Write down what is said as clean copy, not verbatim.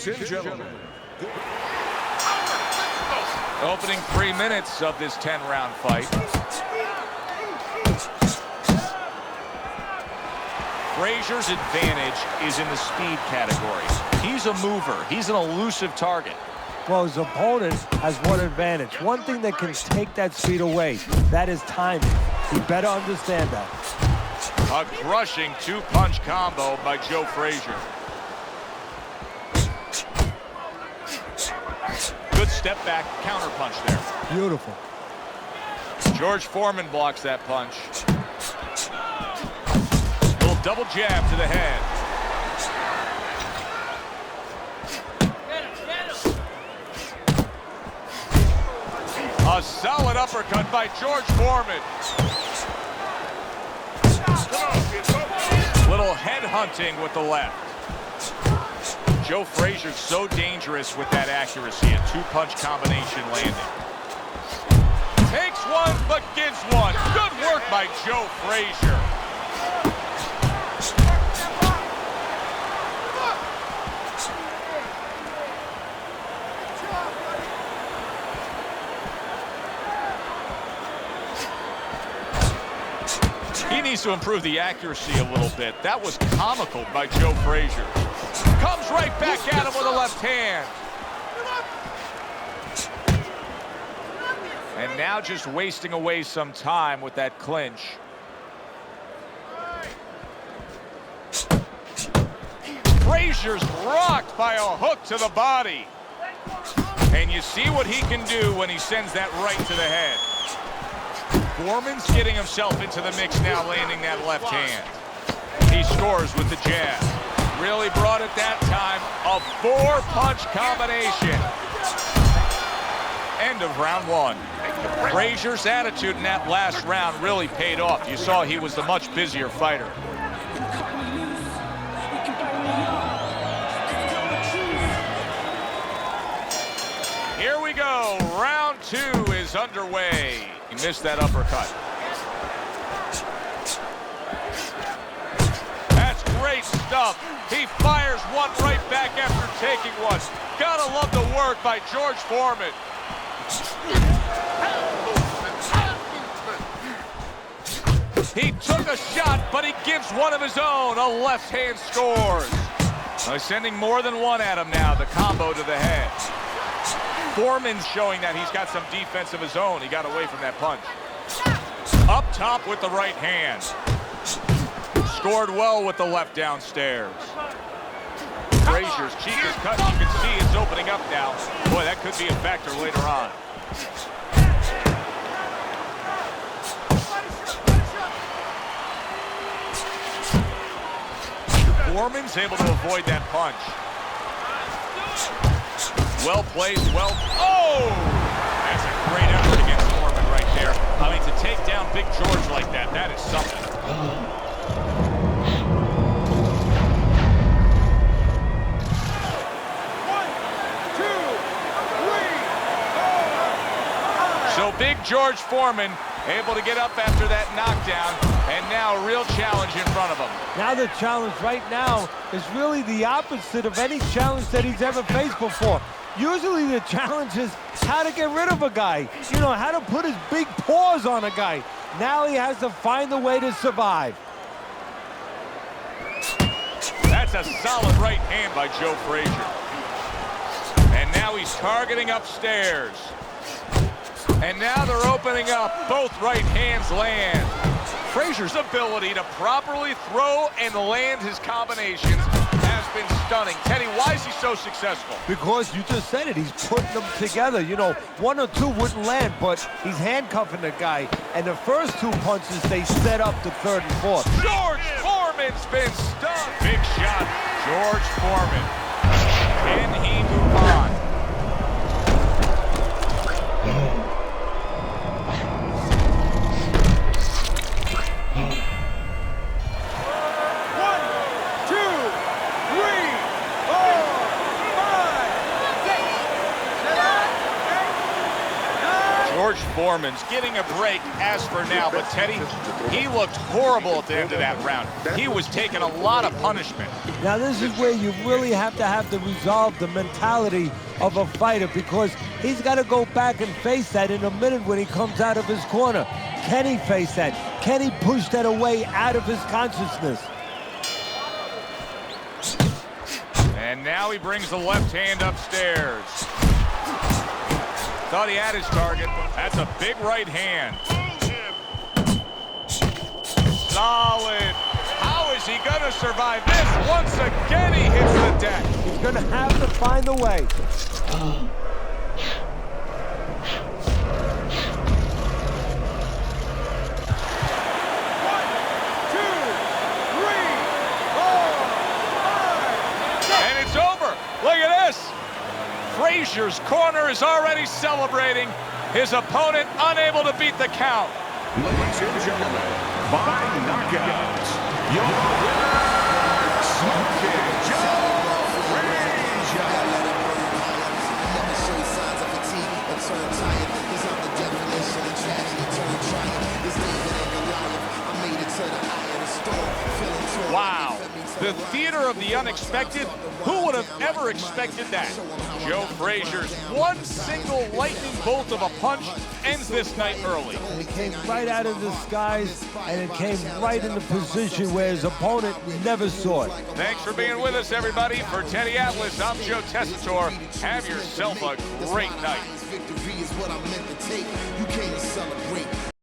Ladies and gentlemen. Opening 3 minutes of this 10-round fight. Frazier's advantage is in the speed category. He's a mover. He's an elusive target. Well, his opponent has one advantage. One thing that can take that speed away, that is timing. He better understand that. A crushing two-punch combo by Joe Frazier. Good step back counter punch there. Beautiful. George Foreman blocks that punch. Little double jab to the head. A solid uppercut by George Foreman. Little head hunting with the left. Joe Frazier's so dangerous with that accuracy. A two-punch combination landing. Takes one, but gives one. Good work by Joe Frazier. He needs to improve the accuracy a little bit. That was comical by Joe Frazier. Comes right back at him with a left hand. And now just wasting away some time with that clinch. Frazier's rocked by a hook to the body. And you see what he can do when he sends that right to the head. Foreman's getting himself into the mix now, landing that left hand. He scores with the jab. Really brought it that time. A four-punch combination. End of round one. Frazier's attitude in that last round really paid off. You saw he was the much busier fighter. Here we go. Round two is underway. He missed that uppercut. That's great stuff. He fires one right back after taking one. Gotta love the work by George Foreman. He took a shot, but he gives one of his own. A left hand scores. He's sending more than one at him now. The combo to the head. Foreman's showing that he's got some defense of his own. He got away from that punch. Up top with the right hand. Scored well with the left downstairs. Frazier's cheek is cut. You can see it's opening up now. Boy, that could be a factor later on. Foreman's able to avoid that punch. Well placed, well... Oh! That's a great effort against Foreman right there. I mean, to take down Big George like that, that is something. 1, 2, 3, 4. So Big George Foreman able to get up after that knockdown, and now a real challenge in front of him. Now the challenge right now is really the opposite of any challenge that he's ever faced before. Usually the challenge is how to get rid of a guy. You know, how to put his big paws on a guy. Now he has to find a way to survive. That's a solid right hand by Joe Frazier. And now he's targeting upstairs. And now they're opening up. Both right hands land. Frazier's ability to properly throw and land his combinations has been stunning. Teddy, why is he so successful? Because you just said it. He's putting them together. You know, one or two wouldn't land, but he's handcuffing the guy. And the first two punches, they set up the third and fourth. George Foreman's been stunned. Big shot, George Foreman. Can he move on? George Foreman's getting a break as for now, but Teddy, he looked horrible at the end of that round. He was taking a lot of punishment. Now this is where you really have to resolve the mentality of a fighter, because he's got to go back and face that in a minute when he comes out of his corner. Can he face that? Can he push that away out of his consciousness? And now he brings the left hand upstairs. Thought he had his target. That's a big right hand. Solid. How is he going to survive this? Once again, he hits the deck. He's going to have to find a way. Look at this. Frazier's corner is already celebrating. His opponent unable to beat the count. Ladies and gentlemen, by knockout, your winner, Smoking Joe Frazier. Never show signs of fatigue or turn tired. Cause I'm the definition of tragedy turned triumph. This David ain't Goliath. I made it to the eye of the storm. Feeling torn. Wow. The theater of the unexpected. Who would have ever expected that? Joe Frazier's one single lightning bolt of a punch ends this night early. And it came right out of the skies, and it came right in the position where his opponent never saw it. Thanks for being with us, everybody. For Teddy Atlas, I'm Joe Tessitore. Have yourself a great night.